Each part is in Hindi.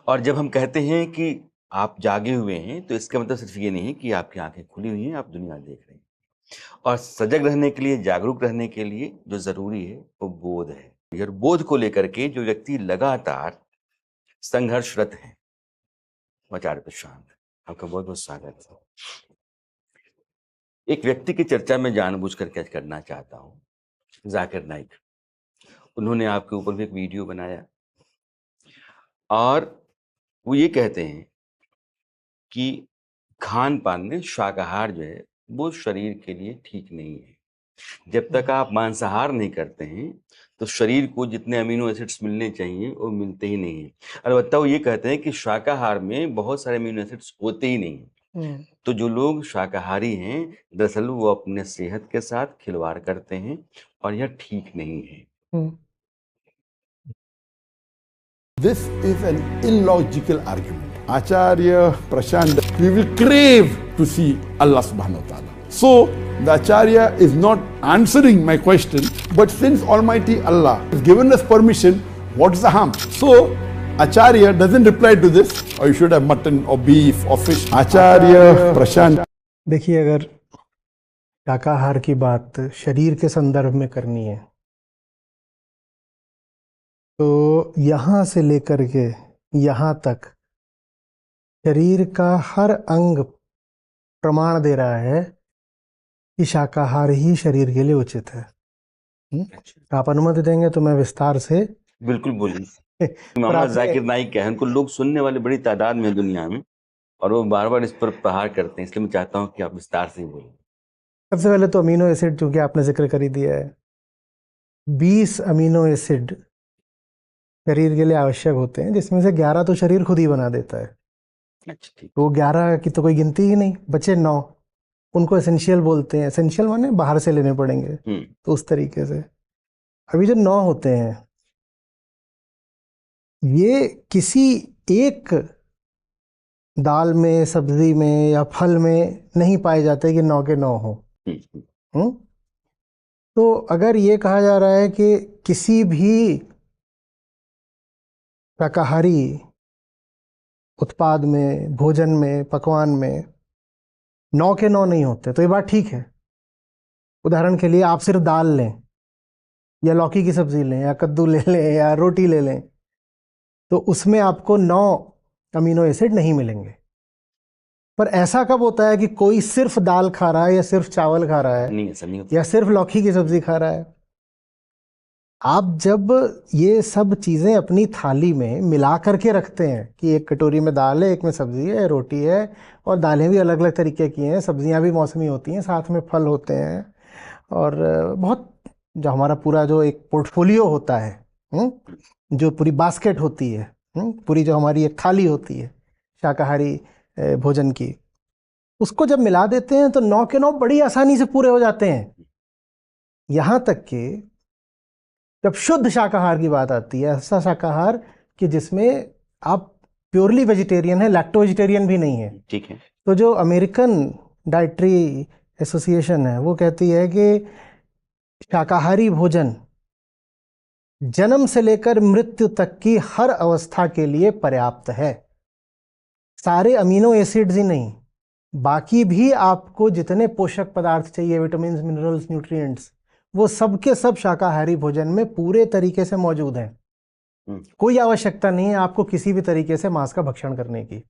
और जब हम कहते हैं कि आप जागे हुए हैं, तो इसका मतलब सिर्फ ये नहीं है कि आपकी आंखें खुली हुई हैं, आप दुनिया देख रहे हैं। और सजग रहने के लिए, जागरूक रहने के लिए जो ज़रूरी है, वो बोध है। और बोध को लेकर के जो व्यक्ति लगातार संघर्षरत हैं, वो आचार्य प्रशांत, आपका बहुत-बहुत स्वागत है। एक व्यक्ति की चर्चा मैं जानबूझकर के आज करना चाहता हूँ, ज़ाकिर नाइक। उन्होंने आपके ऊपर भी एक वीडियो बनाया और वो ये कहते हैं कि खान-पान में शाकाहार जो है, वो शरीर के लिए ठीक नहीं है। जब तक आप मांसाहार नहीं करते हैं, तो शरीर को जितने अमीनो एसिड्स मिलने चाहिए, वो मिलते ही नहीं हैं। अलबत्ता वो ये कहते हैं कि शाकाहार में बहुत सारे अमीनो एसिड्स होते ही नहीं हैं। तो जो लोग शाकाहारी हैं, दरअसल वो अपने सेहत के साथ खिलवाड़ करते हैं और यह ठीक नहीं है। This is an illogical argument. Acharya Prashant, we will crave to see Allah subhanahu wa ta'ala. So, the Acharya is not answering my question, but since Almighty Allah has given us permission, what is the harm? So, Acharya doesn't reply to this, or you should have mutton or beef or fish. Acharya Prashant. देखिए, अगर शाकाहार की बात शरीर के संदर्भ में करनी है, तो यहाँ से लेकर के यहाँ तक शरीर का हर अंग प्रमाण दे रहा है कि शाकाहार ही शरीर के लिए उचित है। आप अनुमति देंगे तो मैं विस्तार से बिल्कुल बोलिए। मोहम्मद ज़ाकिर नाइक क्या है, उनको लोग सुनने वाले बड़ी तादाद में दुनिया में, और वो बार-बार इस पर प्रहार करते हैं, इसलिए मैं चाहता हूँ कि आप विस्तार से ही बोलें। सबसे पहले तो अमीनो एसिड, चूंकि आपने जिक्र कर ही दिया है, 20 अमीनो एसिड शरीर के लिए आवश्यक होते हैं, जिसमें से 11 तो शरीर खुद ही बना देता है। अच्छा, ठीक। तो 11 की तो कोई गिनती ही नहीं, बचे 9, उनको एसेंशियल बोलते हैं। एसेंशियल माने बाहर से लेने पड़ेंगे। तो उस तरीके से अभी जो 9 होते हैं, ये किसी एक दाल में, सब्जी में या फल में नहीं पाए जाते कि 9 के 9 हो। तो अगर ये कहा जा रहा है कि किसी भी शाकाहारी उत्पाद में, भोजन में, पकवान में 9 के 9 नहीं होते, तो ये बात ठीक है। उदाहरण के लिए आप सिर्फ दाल लें या लौकी की सब्जी लें या कद्दू ले लें या रोटी ले लें, तो उसमें आपको 9 अमीनो एसिड नहीं मिलेंगे। पर ऐसा कब होता है कि कोई सिर्फ दाल खा रहा है या सिर्फ चावल खा रहा है, नहीं, ऐसा नहीं होता। या सिर्फ लौकी की सब्जी खा रहा है? आप जब ये सब चीज़ें अपनी थाली में मिला करके रखते हैं कि एक कटोरी में दाल है, एक में सब्जी है, रोटी है, और दालें भी अलग अलग तरीके की हैं, सब्जियां भी मौसमी होती हैं, साथ में फल होते हैं, और बहुत जो हमारा पूरा जो एक पोर्टफोलियो होता है, जो पूरी बास्केट होती है, पूरी जो हमारी एक थाली होती है शाकाहारी भोजन की, उसको जब मिला देते हैं तो 9 के 9 बड़ी आसानी से पूरे हो जाते हैं। यहाँ तक कि जब शुद्ध शाकाहार की बात आती है, ऐसा शाकाहार कि जिसमें आप प्योरली वेजिटेरियन है, लैक्टो वेजिटेरियन भी नहीं है, ठीक है, तो जो अमेरिकन डाइटरी एसोसिएशन है वो कहती है कि शाकाहारी भोजन जन्म से लेकर मृत्यु तक की हर अवस्था के लिए पर्याप्त है। सारे अमीनो एसिड्स ही नहीं, बाकी भी आपको जितने पोषक पदार्थ चाहिए, विटामिन, मिनरल्स, न्यूट्रिएंट्स, वो सब के सब शाकाहारी भोजन में पूरे तरीके से मौजूद हैं। कोई आवश्यकता नहीं है आपको किसी भी तरीके से मांस का भक्षण करने की।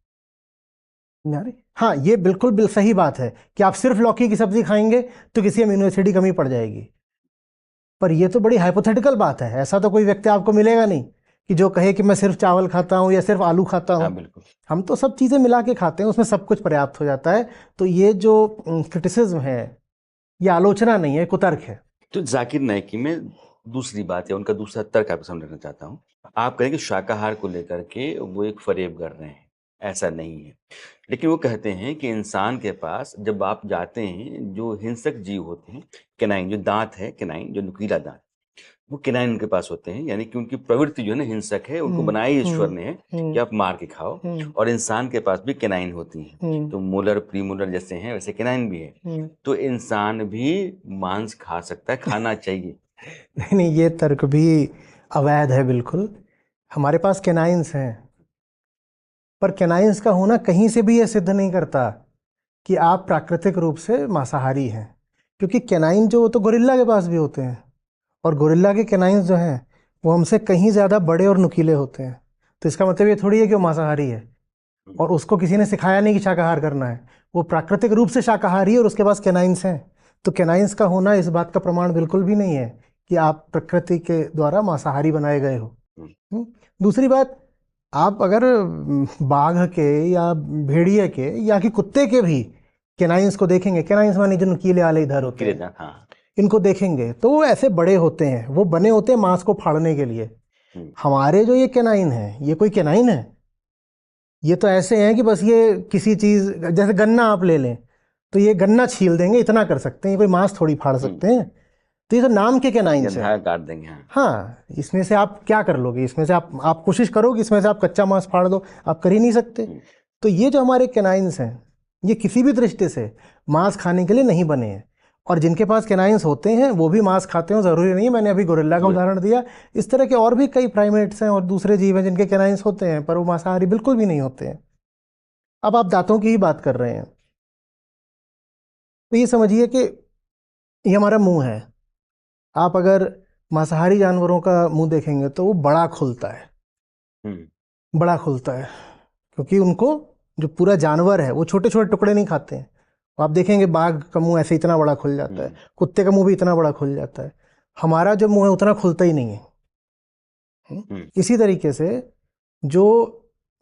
हाँ, ये बिल्कुल सही बात है कि आप सिर्फ लौकी की सब्जी खाएंगे तो किसी अमीनो एसिड की कमी पड़ जाएगी, पर ये तो बड़ी हाइपोथेटिकल बात है। ऐसा तो कोई व्यक्ति आपको मिलेगा नहीं कि जो कहे कि मैं सिर्फ चावल खाता हूँ या सिर्फ आलू खाता हूँ। बिल्कुल, हम तो सब चीज़ें मिला के खाते हैं, उसमें सब कुछ पर्याप्त हो जाता है। तो ये जो क्रिटिसिज्म है, ये आलोचना नहीं है, कुतर्क है। तो ज़ाकिर नाइकी में दूसरी बात है, उनका दूसरा तर्क आपको समझना चाहता हूँ। आप कहें कि शाकाहार को लेकर के वो एक फरेब कर रहे हैं, ऐसा नहीं है। लेकिन वो कहते हैं कि इंसान के पास जब आप जाते हैं, जो हिंसक जीव होते हैं, कैनाइन, जो दांत है, कैनाइन जो नुकीला दांत, वो कैनाइन उनके पास होते हैं, यानी कि उनकी प्रवृत्ति जो है ना हिंसक है, उनको बनाई ईश्वर ने है कि आप मार के खाओ। और इंसान के पास भी कैनाइन होती हैं, तो मोलर, प्रीमोलर जैसे हैं वैसे कैनाइन भी है। तो इंसान भी मांस खा सकता है, खाना चाहिए। नहीं, ये तर्क भी अवैध है बिल्कुल। हमारे पास कैनाइन्स हैं, पर कैनाइंस का होना कहीं से भी यह सिद्ध नहीं करता कि आप प्राकृतिक रूप से मांसाहारी हैं, क्योंकि कैनाइन जो वो तो गोरिल्ला के पास भी होते हैं, और गोरिल्ला के कैनाइंस जो हैं वो हमसे कहीं ज़्यादा बड़े और नुकीले होते हैं। तो इसका मतलब ये थोड़ी है कि वो मांसाहारी है और उसको किसी ने सिखाया नहीं कि शाकाहार करना है, वो प्राकृतिक रूप से शाकाहारी है और उसके पास कैनाइंस हैं। तो कैनाइंस का होना इस बात का प्रमाण बिल्कुल भी नहीं है कि आप प्रकृति के द्वारा मांसाहारी बनाए गए हो। दूसरी बात, आप अगर बाघ के या भेड़िए के या कि कुत्ते के भी कैनाइंस को देखेंगे, कैनाइंस माने जो नुकीले वाले इधर होते हैं, हाँ। इनको देखेंगे तो वो ऐसे बड़े होते हैं, वो बने होते हैं मांस को फाड़ने के लिए। हमारे जो ये कैनाइन है, ये कोई कैनाइन है? ये तो ऐसे हैं कि बस ये किसी चीज़, जैसे गन्ना आप ले लें तो ये गन्ना छील देंगे, इतना कर सकते हैं, ये कोई मांस थोड़ी फाड़ सकते हैं। तो ये तो नाम के कैनाइन से काट देंगे। हाँ, इसमें से आप क्या कर लोगे? इसमें से आप कोशिश करो कि इसमें से आप कच्चा मांस फाड़ दो, आप कर ही नहीं सकते। तो ये जो हमारे कैनाइन्स हैं, ये किसी भी दृष्टि से मांस खाने के लिए नहीं बने हैं। और जिनके पास कैनाइन्स होते हैं वो भी मांस खाते हो, ज़रूरी नहीं है। मैंने अभी गोरिल्ला का उदाहरण दिया, इस तरह के और भी कई प्राइमेट्स हैं और दूसरे जीव हैं जिनके कैनाइन्स होते हैं, पर वो मांसाहारी बिल्कुल भी नहीं होते हैं। अब आप दांतों की ही बात कर रहे हैं, तो ये समझिए कि ये हमारा मुंह है। आप अगर मांसाहारी जानवरों का मुंह देखेंगे तो वो बड़ा खुलता है, बड़ा खुलता है, क्योंकि उनको जो पूरा जानवर है वो छोटे छोटे टुकड़े नहीं खाते हैं। आप देखेंगे बाघ का मुंह ऐसे इतना बड़ा खुल जाता है, कुत्ते का मुंह भी इतना बड़ा खुल जाता है। हमारा जो मुंह है उतना खुलता ही नहीं है। इसी तरीके से जो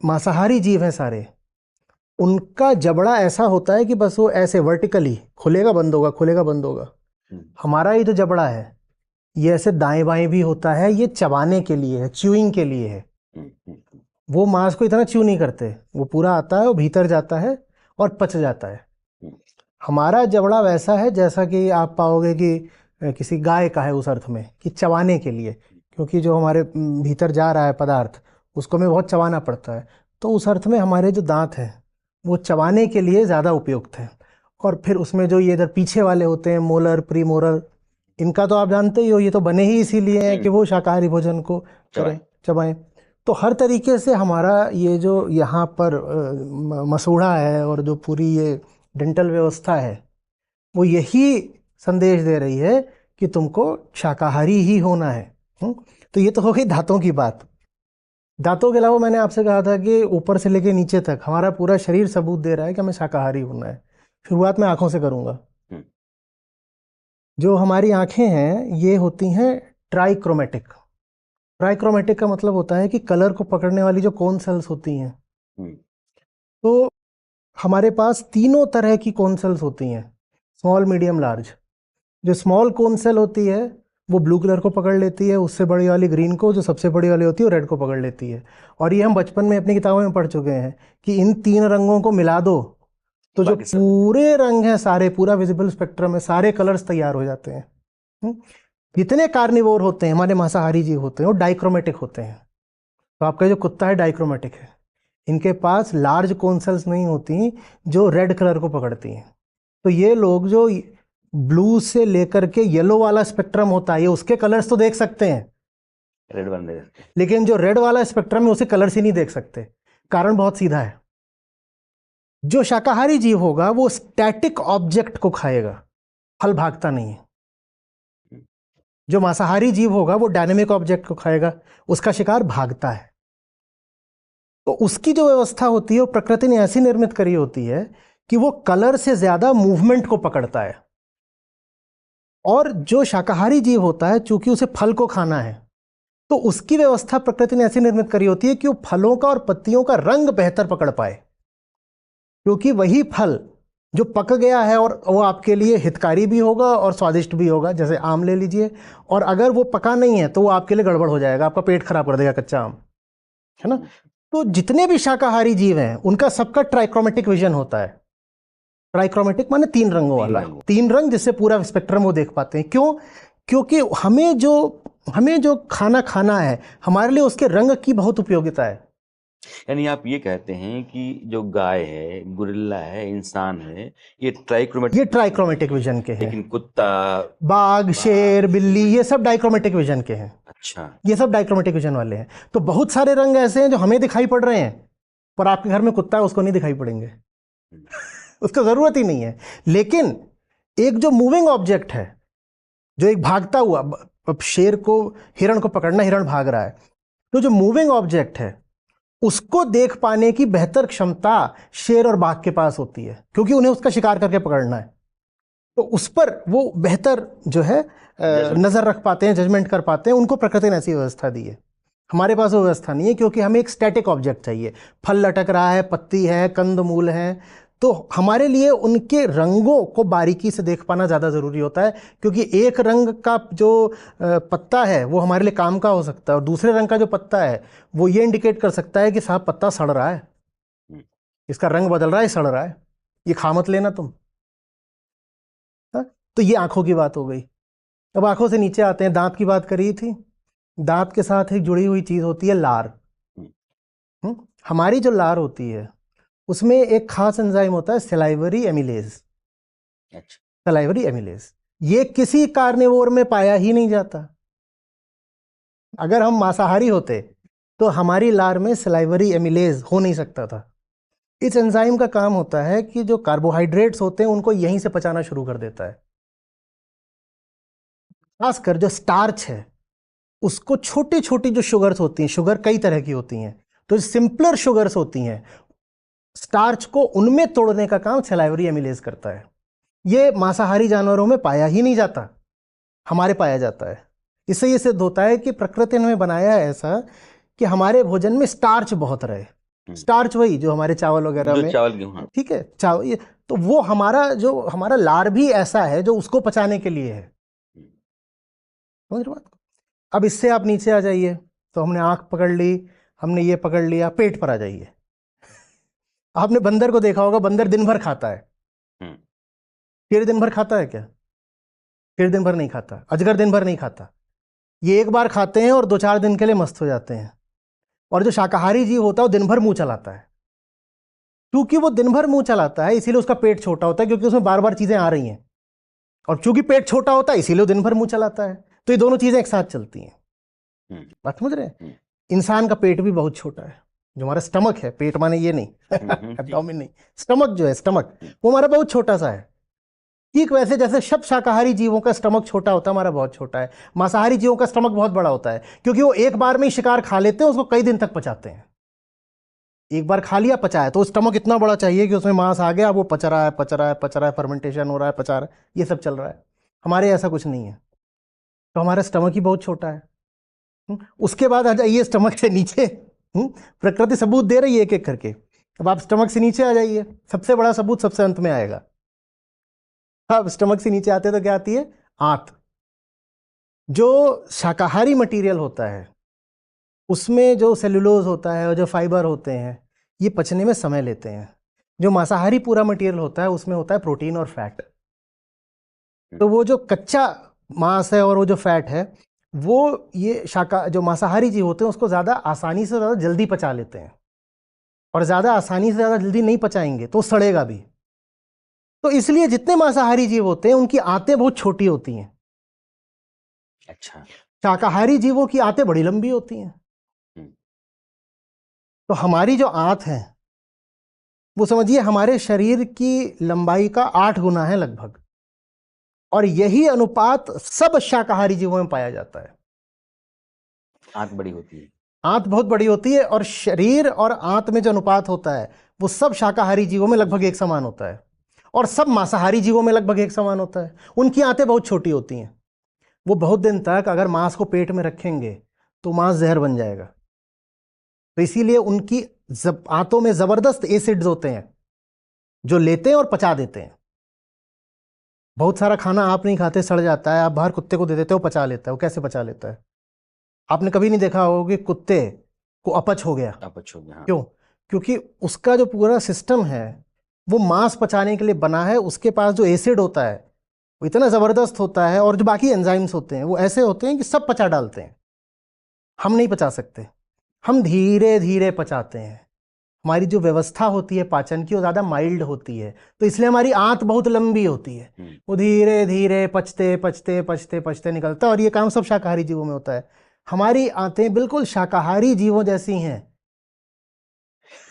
मांसाहारी जीव हैं सारे, उनका जबड़ा ऐसा होता है कि बस वो ऐसे वर्टिकली खुलेगा बंद होगा, खुलेगा बंद होगा। हमारा ये जो जबड़ा है ये ऐसे दाएं बाएं भी होता है, ये चबाने के लिए है, च्यूइंग के लिए है। वो मांस को इतना च्यू नहीं करते, वो पूरा आता है, वो भीतर जाता है और पच जाता है। हमारा जबड़ा वैसा है जैसा कि आप पाओगे कि किसी गाय का है, उस अर्थ में कि चबाने के लिए, क्योंकि जो हमारे भीतर जा रहा है पदार्थ उसको हमें बहुत चबाना पड़ता है। तो उस अर्थ में हमारे जो दांत हैं वो चबाने के लिए ज़्यादा उपयुक्त हैं। और फिर उसमें जो ये इधर पीछे वाले होते हैं, मोलर, प्रीमोलर, इनका तो आप जानते ही हो, ये तो बने ही इसीलिए हैं कि वो शाकाहारी भोजन को करें, चबाएं। तो हर तरीके से हमारा ये जो यहाँ पर मसूड़ा है और जो पूरी ये डेंटल व्यवस्था है वो यही संदेश दे रही है कि तुमको शाकाहारी ही होना है। तो ये तो हो गई दांतों की बात। दांतों के अलावा मैंने आपसे कहा था कि ऊपर से लेकर नीचे तक हमारा पूरा शरीर सबूत दे रहा है कि हमें शाकाहारी होना है। शुरुआत में आंखों से करूंगा। जो हमारी आंखें हैं ये होती हैं ट्राइक्रोमेटिक। ट्राइक्रोमेटिक का मतलब होता है कि कलर को पकड़ने वाली जो कोन सेल्स होती हैं, तो हमारे पास तीनों तरह की कोन सेल्स होती हैं, स्मॉल, मीडियम, लार्ज। जो स्मॉल कोन सेल होती है वो ब्लू कलर को पकड़ लेती है, उससे बड़ी वाली ग्रीन को, जो सबसे बड़ी वाली होती है वो रेड को पकड़ लेती है। और ये हम बचपन में अपनी किताबों में पढ़ चुके हैं कि इन तीन रंगों को मिला दो तो जो पूरे रंग हैं सारे, पूरा विजिबल स्पेक्ट्रम में सारे कलर्स तैयार हो जाते हैं। जितने कार्निवोर होते हैं, हमारे मांसाहारी जीव होते हैं, वो डाइक्रोमेटिक होते हैं। तो आपका जो कुत्ता है डाइक्रोमेटिक है। इनके पास लार्ज कोन सेल्स नहीं होती जो रेड कलर को पकड़ती हैं। तो ये लोग जो ब्लू से लेकर के येलो वाला स्पेक्ट्रम होता है, ये उसके कलर्स तो देख सकते हैं, रेड वाले, लेकिन जो रेड वाला स्पेक्ट्रम है उसे कलर्स ही नहीं देख सकते। कारण बहुत सीधा है, जो शाकाहारी जीव होगा वो स्टैटिक ऑब्जेक्ट को खाएगा, फल भागता नहीं है। जो मांसाहारी जीव होगा वो डायनेमिक ऑब्जेक्ट को खाएगा, उसका शिकार भागता है। तो उसकी जो व्यवस्था होती है वो प्रकृति ने ऐसी निर्मित करी होती है कि वो कलर से ज्यादा मूवमेंट को पकड़ता है। और जो शाकाहारी जीव होता है, चूंकि उसे फल को खाना है, तो उसकी व्यवस्था प्रकृति ने ऐसी निर्मित करी होती है कि वो फलों का और पत्तियों का रंग बेहतर पकड़ पाए, क्योंकि वही फल जो पक गया है और वो आपके लिए हितकारी भी होगा और स्वादिष्ट भी होगा। जैसे आम ले लीजिए, और अगर वो पका नहीं है तो वो आपके लिए गड़बड़ हो जाएगा, आपका पेट खराब कर देगा कच्चा आम, है ना। तो जितने भी शाकाहारी जीव हैं उनका सबका ट्राइक्रोमेटिक विजन होता है। ट्राइक्रोमेटिक माने तीन रंगों वाला, तीन रंग जिससे पूरा स्पेक्ट्रम वो देख पाते हैं। क्यों? क्योंकि हमें जो खाना है, हमारे लिए उसके रंग की बहुत उपयोगिता है। यानी आप ये कहते हैं कि जो गाय है, गुरिल्ला है, इंसान है, ये ट्राइक्रोमेटिक विजन के हैं। लेकिन कुत्ता, बाघ, शेर, बिल्ली, ये सब डाइक्रोमेटिक विजन के हैं। अच्छा, ये सब डाइक्रोमेटिक विजन वाले हैं। तो बहुत सारे रंग ऐसे हैं जो हमें दिखाई पड़ रहे हैं पर आपके घर में कुत्ता है उसको नहीं दिखाई पड़ेंगे उसको जरूरत ही नहीं है। लेकिन एक जो मूविंग ऑब्जेक्ट है, जो एक भागता हुआ, अब शेर को, हिरण को पकड़ना, हिरण भाग रहा है, तो जो मूविंग ऑब्जेक्ट है उसको देख पाने की बेहतर क्षमता शेर और बाघ के पास होती है, क्योंकि उन्हें उसका शिकार करके पकड़ना है। तो उस पर वो बेहतर जो है नजर रख पाते हैं, जजमेंट कर पाते हैं। उनको प्रकृति ने ऐसी व्यवस्था दी है, हमारे पास वो व्यवस्था नहीं है, क्योंकि हमें एक स्टैटिक ऑब्जेक्ट चाहिए। फल लटक रहा है, पत्ती है, कंद मूल है, तो हमारे लिए उनके रंगों को बारीकी से देख पाना ज़्यादा ज़रूरी होता है, क्योंकि एक रंग का जो पत्ता है वो हमारे लिए काम का हो सकता है, और दूसरे रंग का जो पत्ता है वो ये इंडिकेट कर सकता है कि साहब पत्ता सड़ रहा है, इसका रंग बदल रहा है, सड़ रहा है, ये खा मत लेना तुम। हा? तो ये आंखों की बात हो गई। अब आंखों से नीचे आते हैं, दांत की बात करी थी। दांत के साथ एक जुड़ी हुई चीज़ होती है लार। हमारी जो लार होती है उसमें एक खास एंजाइम होता है सलाइवरी एमिलेज। सलाइवरी एमिलेज ये किसी कार्निवोर में पाया ही नहीं जाता। अगर हम मांसाहारी होते तो हमारी लार में सलाइवरी एमिलेज हो नहीं सकता था। इस एंजाइम का काम होता है कि जो कार्बोहाइड्रेट्स होते हैं उनको यहीं से पचाना शुरू कर देता है। खासकर जो स्टार्च है उसको छोटी छोटी जो शुगर्स होती हैं, शुगर कई तरह की होती हैं, तो सिंपलर शुगर्स होती हैं, स्टार्च को उनमें तोड़ने का काम सलाइवरी एमिलेज करता है। ये मांसाहारी जानवरों में पाया ही नहीं जाता, हमारे पाया जाता है। इससे ये सिद्ध होता है कि प्रकृति ने हमें बनाया है ऐसा कि हमारे भोजन में स्टार्च बहुत रहे। स्टार्च वही जो हमारे चावल वगैरह में, चावल गेहूं, ठीक है, चावल, ये तो वो हमारा लार भी ऐसा है जो उसको पचाने के लिए है। समझ रहे बात? अब इससे आप नीचे आ जाइए, तो हमने आंख पकड़ ली, हमने ये पकड़ लिया, पेट पर आ जाइए। आपने बंदर को देखा होगा, बंदर दिन भर खाता है, फिर दिन भर खाता है क्या? फिर दिन भर नहीं खाता। अजगर दिन भर नहीं खाता, ये एक बार खाते हैं और 2-4 दिन के लिए मस्त हो जाते हैं। और जो शाकाहारी जीव होता है वो दिन भर मुंह चलाता है। क्योंकि वो दिन भर मुंह चलाता है इसीलिए उसका पेट छोटा होता है, क्योंकि उसमें बार बार चीजें आ रही हैं, और चूंकि पेट छोटा होता है इसीलिए वो दिन भर मुंह चलाता है। तो ये दोनों चीजें एक साथ चलती हैं। बात समझ रहे हैं? इंसान का पेट भी बहुत छोटा है, जो हमारा स्टमक है, पेट माने ये नहीं एब्डोमेन नहीं, स्टमक जो है, स्टमक वो हमारा बहुत छोटा सा है। ठीक वैसे जैसे सब शाकाहारी जीवों का स्टमक छोटा होता है, हमारा बहुत छोटा है। मांसाहारी जीवों का स्टमक बहुत बड़ा होता है, क्योंकि वो एक बार में ही शिकार खा लेते हैं, उसको कई दिन तक पचाते हैं। एक बार खा लिया, पचाया, तो स्टमक इतना बड़ा चाहिए कि उसमें मांस आ गया, वो पच रहा है, पच रहा है, पच रहा है, फर्मेंटेशन हो रहा है, पचा रहा है, ये सब चल रहा है। हमारे ऐसा कुछ नहीं है, तो हमारा स्टमक ही बहुत छोटा है। उसके बाद आ जाइए स्टमक से नीचे। प्रकृति सबूत दे रही है एक एक करके। अब आप स्टमक से नीचे आ जाइए, सबसे बड़ा सबूत सबसे अंत में आएगा। अब स्टमक से नीचे आते तो क्या आती है? आंत। जो शाकाहारी मटेरियल होता है उसमें जो सेलुलोज होता है और जो फाइबर होते हैं ये पचने में समय लेते हैं। जो मांसाहारी पूरा मटेरियल होता है उसमें होता है प्रोटीन और फैट। तो वो जो कच्चा मांस है और वो जो फैट है वो ये जो मांसाहारी जीव होते हैं उसको ज़्यादा आसानी से ज़्यादा जल्दी पचा लेते हैं, और ज़्यादा आसानी से ज़्यादा जल्दी नहीं पचाएंगे तो सड़ेगा भी। तो इसलिए जितने मांसाहारी जीव होते हैं उनकी आंतें बहुत छोटी होती हैं। अच्छा। शाकाहारी जीवों की आंतें बड़ी लंबी होती हैं। तो हमारी जो आंत है वो समझिए हमारे शरीर की लंबाई का 8 गुना है लगभग, और यही अनुपात सब शाकाहारी जीवों में पाया जाता है। आंत बड़ी होती है, आंत बहुत बड़ी होती है, और शरीर और आंत में जो अनुपात होता है वो सब शाकाहारी जीवों में लगभग एक समान होता है, और सब मांसाहारी जीवों में लगभग एक समान होता है। उनकी आंतें बहुत छोटी होती हैं। वो बहुत दिन तक अगर मांस को पेट में रखेंगे तो मांस जहर बन जाएगा। तो इसीलिए उनकी आंतों में जबरदस्त एसिड्स होते हैं जो लेते हैं और पचा देते हैं। बहुत सारा खाना आप नहीं खाते, सड़ जाता है, आप बाहर कुत्ते को दे देते हो, पचा लेता है। वो कैसे पचा लेता है? आपने कभी नहीं देखा होगा कि कुत्ते को अपच हो गया। अपच हो गया, हाँ। क्यों? क्योंकि उसका जो पूरा सिस्टम है वो मांस पचाने के लिए बना है। उसके पास जो एसिड होता है वो इतना ज़बरदस्त होता है, और जो बाकी एंजाइम्स होते हैं वो ऐसे होते हैं कि सब पचा डालते हैं। हम नहीं पचा सकते, हम धीरे धीरे पचाते हैं। हमारी जो व्यवस्था होती है पाचन की वो ज़्यादा माइल्ड होती है, तो इसलिए हमारी आंत बहुत लंबी होती है। वो धीरे धीरे पचते पचते पचते पचते निकलता है, और ये काम सब शाकाहारी जीवों में होता है। हमारी आंतें बिल्कुल शाकाहारी जीवों जैसी हैं।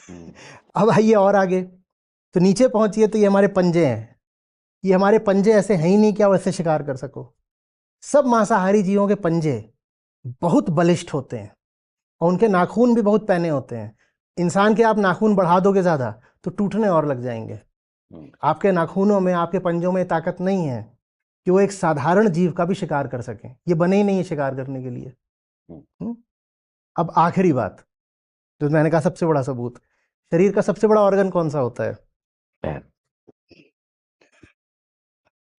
अब आइए और आगे, तो नीचे पहुंचिए तो ये हमारे पंजे हैं। ये हमारे पंजे ऐसे हैं ही नहीं क्या वैसे शिकार कर सको। सब मांसाहारी जीवों के पंजे बहुत बलिष्ठ होते हैं और उनके नाखून भी बहुत पैने होते हैं। इंसान के आप नाखून बढ़ा दोगे ज़्यादा तो टूटने और लग जाएंगे। आपके नाखूनों में, आपके पंजों में ताकत नहीं है कि वो एक साधारण जीव का भी शिकार कर सकें। ये बने ही नहीं है शिकार करने के लिए। अब आखिरी बात जो मैंने कहा, सबसे बड़ा सबूत, शरीर का सबसे बड़ा ऑर्गन कौन सा होता है? पैर।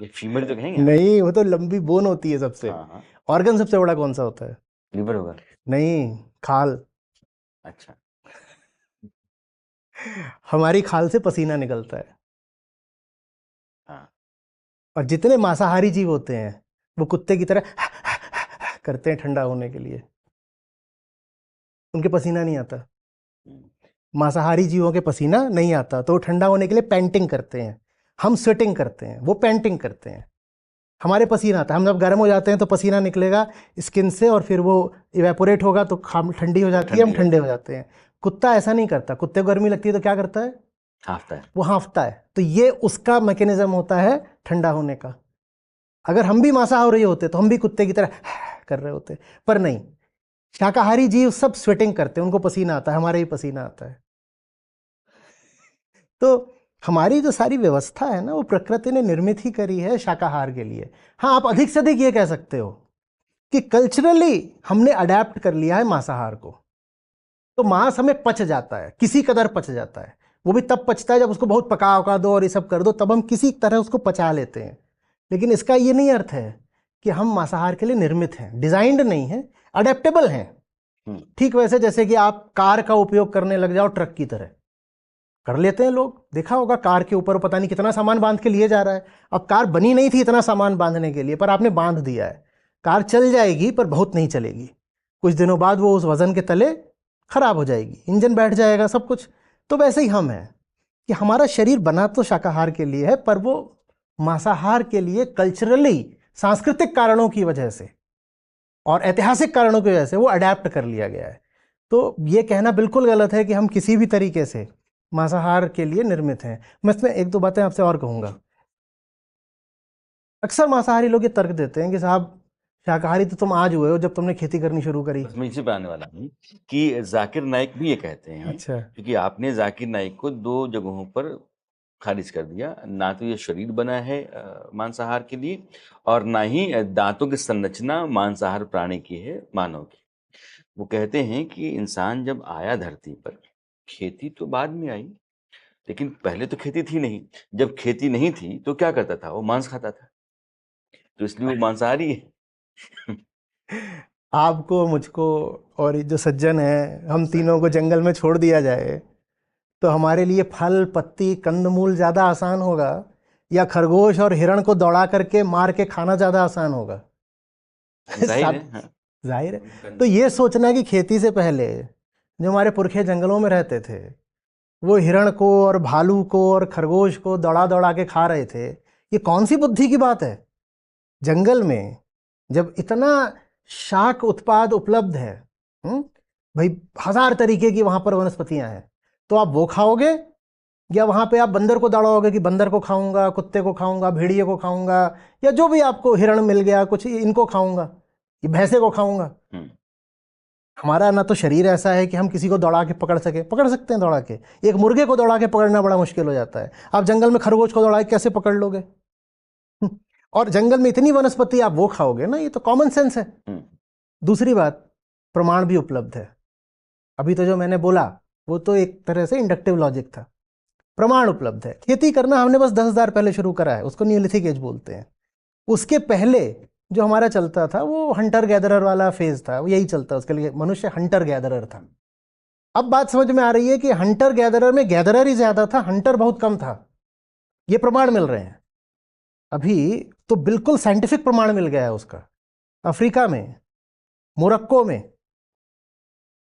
ये फीमेल तो कहेंगे। नहीं, वो तो लंबी बोन होती है सबसे। हाँ। ऑर्गन सबसे बड़ा कौन सा होता है? लीवर होगा। नहीं, खाल। अच्छा। हमारी खाल से पसीना निकलता है। हाँ। और जितने मांसाहारी जीव होते हैं वो कुत्ते की तरह करते हैं ठंडा होने के लिए, उनके पसीना नहीं आता। मांसाहारी जीवों के पसीना नहीं आता तो वो ठंडा होने के लिए पैंटिंग करते हैं। हम स्वेटिंग करते हैं, वो पैंटिंग करते हैं। हमारे पसीना आता है, हम जब गर्म हो जाते हैं तो पसीना निकलेगा स्किन से और फिर वो इवेपोरेट होगा तो ठंडी हो जाती है, हम ठंडे हो जाते हैं। कुत्ता ऐसा नहीं करता। कुत्ते को गर्मी लगती है तो क्या करता है? हाँफता है। वो हाँफता है। तो ये उसका मैकेनिज्म होता है ठंडा होने का। अगर हम भी मांसाहारी होते तो हम भी कुत्ते की तरह कर रहे होते, पर नहीं। शाकाहारी जीव सब स्वेटिंग करते हैं, उनको पसीना आता है, हमारे ही पसीना आता है। तो हमारी जो सारी व्यवस्था है ना, वो प्रकृति ने निर्मित ही करी है शाकाहार के लिए। हाँ, आप अधिक से अधिक ये कह सकते हो कि कल्चरली हमने अडेप्ट कर लिया है मांसाहार को। तो मांस हमें पच जाता है, किसी कदर पच जाता है। वो भी तब पचता है जब उसको बहुत पका उका दो और ये सब कर दो, तब हम किसी तरह उसको पचा लेते हैं। लेकिन इसका ये नहीं अर्थ है कि हम मांसाहार के लिए निर्मित हैं, डिजाइंड नहीं है, अडेप्टेबल हैं। ठीक वैसे जैसे कि आप कार का उपयोग करने लग जाओ ट्रक की तरह, कर लेते हैं लोग। देखा होगा कार के ऊपर पता नहीं कितना सामान बांध के लिए जा रहा है। अब कार बनी नहीं थी इतना सामान बांधने के लिए, पर आपने बांध दिया है। कार चल जाएगी पर बहुत नहीं चलेगी। कुछ दिनों बाद वो उस वजन के तले खराब हो जाएगी, इंजन बैठ जाएगा, सब कुछ। तो वैसे ही हम हैं कि हमारा शरीर बना तो शाकाहार के लिए है, पर वो मांसाहार के लिए कल्चरली, सांस्कृतिक कारणों की वजह से और ऐतिहासिक कारणों की वजह से वो अडेप्ट कर लिया गया है। तो ये कहना बिल्कुल गलत है कि हम किसी भी तरीके से मांसाहार के लिए निर्मित हैं। मैं इसमें एक दो बातें आपसे और कहूँगा। अक्सर मांसाहारी लोग ये तर्क देते हैं कि साहब शाकाहारी तो तुम आज हुए हो जब तुमने खेती करनी शुरू करी। मैं इसी पे आने वाला हूँ कि जाकिर नाइक भी ये कहते हैं। अच्छा। क्योंकि आपने जाकिर नाइक को 2 जगहों पर खारिज कर दिया। ना तो ये शरीर बना है मांसाहार के लिए, और ना ही दांतों की संरचना मांसाहार प्राणी की है, मानव की। वो कहते हैं कि इंसान जब आया धरती पर, खेती तो बाद में आई, लेकिन पहले तो खेती थी नहीं। जब खेती नहीं थी तो क्या करता था? वो मांस खाता था, तो इसलिए वो मांसाहारी है। आपको, मुझको और ये जो सज्जन है, हम तीनों को जंगल में छोड़ दिया जाए तो हमारे लिए फल, पत्ती, कंदमूल ज़्यादा आसान होगा या खरगोश और हिरण को दौड़ा करके मार के खाना ज़्यादा आसान होगा? जाहिर है। हाँ। जाहिर है। तो ये सोचना कि खेती से पहले जो हमारे पुरखे जंगलों में रहते थे वो हिरण को और भालू को और खरगोश को दौड़ा दौड़ा के खा रहे थे, ये कौन सी बुद्धि की बात है? जंगल में जब इतना शाक उत्पाद उपलब्ध है, भाई 1000 तरीके की वहां पर वनस्पतियां हैं, तो आप वो खाओगे या वहां पे आप बंदर को दौड़ाओगे कि बंदर को खाऊंगा, कुत्ते को खाऊंगा, भेड़िए को खाऊंगा, या जो भी आपको हिरण मिल गया कुछ इनको खाऊंगा, ये भैंसे को खाऊंगा? हमारा ना तो शरीर ऐसा है कि हम किसी को दौड़ा के पकड़ सकते हैं दौड़ा के। एक मुर्गे को दौड़ा के पकड़ना बड़ा मुश्किल हो जाता है। आप जंगल में खरगोश को दौड़ा के कैसे पकड़ लोगे? और जंगल में इतनी वनस्पति, आप वो खाओगे ना? ये तो कॉमन सेंस है। दूसरी बात, प्रमाण भी उपलब्ध है। अभी तो जो मैंने बोला वो तो एक तरह से इंडक्टिव लॉजिक था। प्रमाण उपलब्ध है। खेती करना हमने बस 10,000 पहले शुरू करा है, उसको न्यूलिथिक एज बोलते हैं। उसके पहले जो हमारा चलता था वो हंटर गैदरर वाला फेज था, वो यही चलता, उसके लिए मनुष्य हंटर गैदरर था। अब बात समझ में आ रही है कि हंटर गैदरर में गैदरर ही ज्यादा था, हंटर बहुत कम था। ये प्रमाण मिल रहे हैं अभी, तो बिल्कुल साइंटिफिक प्रमाण मिल गया है उसका। अफ्रीका में, मोरक्को में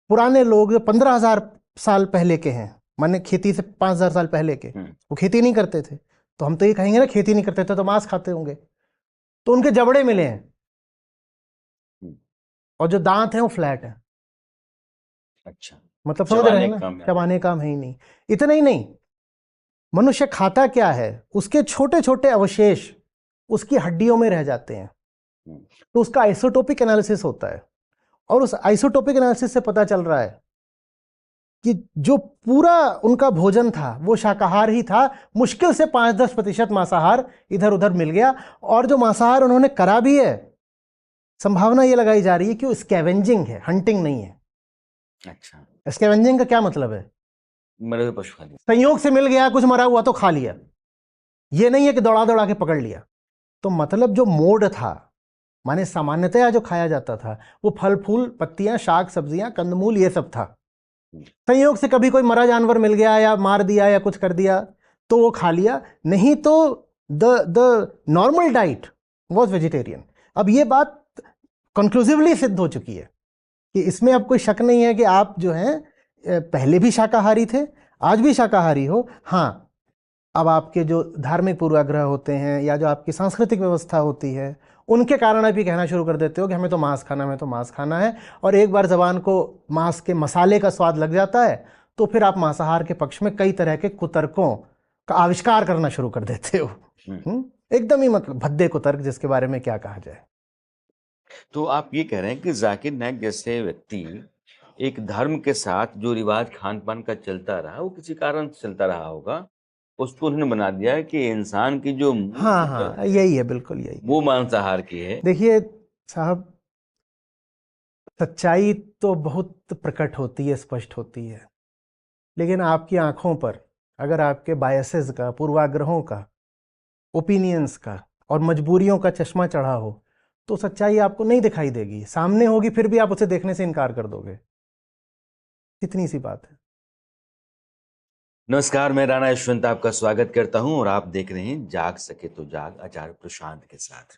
पुराने लोग जो 15,000 साल पहले के हैं, माने खेती से 5,000 साल पहले के, वो खेती नहीं करते थे। तो हम तो ये कहेंगे ना, खेती नहीं करते थे तो मांस खाते होंगे। तो उनके जबड़े मिले हैं और जो दांत हैं वो फ्लैट हैं। अच्छा। मतलब समझ रहे हैं ना, काम है। चबाने काम है ही नहीं। इतना ही नहीं, मनुष्य खाता क्या है, उसके छोटे छोटे अवशेष उसकी हड्डियों में रह जाते हैं। तो उसका आइसोटोपिक एनालिसिस होता है, और उस आइसोटोपिक एनालिसिस से पता चल रहा है कि जो पूरा उनका भोजन था वो शाकाहार ही था, मुश्किल से 5-10% मांसाहार इधर उधर मिल गया। और जो मांसाहार उन्होंने करा भी है, संभावना ये लगाई जा रही है कि वो स्कैवेंजिंग है, हंटिंग नहीं है। अच्छा, स्कैवेंजिंग का क्या मतलब है? मरे हुए पशु खा लिए। संयोग से मिल गया, कुछ मरा हुआ तो खा लिया, ये नहीं है कि दौड़ा दौड़ा के पकड़ लिया। तो मतलब जो मोड था, माने सामान्यतया जो खाया जाता था वो फल फूल पत्तियां शाक सब्जियां कंदमूल ये सब था। संयोग से कभी कोई मरा जानवर मिल गया या मार दिया या कुछ कर दिया तो वो खा लिया, नहीं तो the normal diet was vegetarian. अब ये बात कंक्लूसिवली सिद्ध हो चुकी है कि इसमें अब कोई शक नहीं है कि आप जो हैं पहले भी शाकाहारी थे, आज भी शाकाहारी हो। हाँ, अब आपके जो धार्मिक पूर्वाग्रह होते हैं या जो आपकी सांस्कृतिक व्यवस्था होती है, उनके कारण आप ये कहना शुरू कर देते हो कि हमें तो मांस खाना, हमें तो मांस खाना है। और एक बार जबान को मांस के मसाले का स्वाद लग जाता है तो फिर आप मांसाहार के पक्ष में कई तरह के कुतर्कों का आविष्कार करना शुरू कर देते हो। एकदम ही मतलब भद्दे कुतर्क, जिसके बारे में क्या कहा जाए। तो आप ये कह रहे हैं कि जाकिर नाइक जैसे व्यक्ति एक धर्म के साथ जो रिवाज खान पान का चलता रहा, वो किसी कारण से चलता रहा होगा, उसको उन्होंने बना दिया है कि इंसान की जो हाँ, यही है, बिल्कुल यही है। वो मांसाहार की है। देखिए साहब, सच्चाई तो बहुत प्रकट होती है, स्पष्ट होती है, लेकिन आपकी आंखों पर अगर आपके बायसेस का, पूर्वाग्रहों का, ओपिनियंस का और मजबूरियों का चश्मा चढ़ा हो तो सच्चाई आपको नहीं दिखाई देगी। सामने होगी फिर भी आप उसे देखने से इनकार कर दोगे। इतनी सी बात है। नमस्कार, मैं राणा यशवंत आपका स्वागत करता हूं और आप देख रहे हैं जाग सके तो जाग, आचार्य प्रशांत के साथ।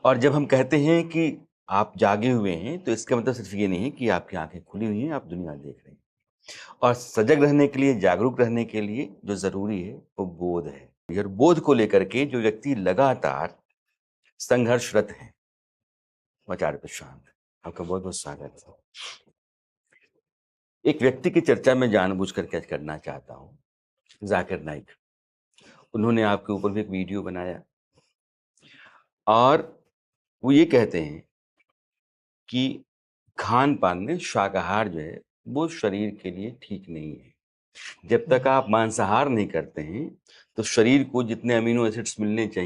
और जब हम कहते हैं कि आप जागे हुए हैं तो इसका मतलब सिर्फ ये नहीं कि आपकी आंखें खुली हुई हैं, आप दुनिया देख रहे हैं। और सजग रहने के लिए, जागरूक रहने के लिए जो जरूरी है वो बोध है। और बोध को लेकर के जो व्यक्ति लगातार संघर्षरत है, आचार्य प्रशांत, आपका बहुत बहुत स्वागत है। एक व्यक्ति की चर्चा में जानबूझकर क्या करना चाहता हूँ, जाकिर नाइक। उन्होंने आपके ऊपर भी एक वीडियो बनाया और वो ये कहते हैं कि खान पान में शाकाहार जो है वो शरीर के लिए ठीक नहीं है। जब तक आप मांसाहार नहीं करते हैं तो शरीर को जितने अमीनो एसिड्स मिलने चाहिए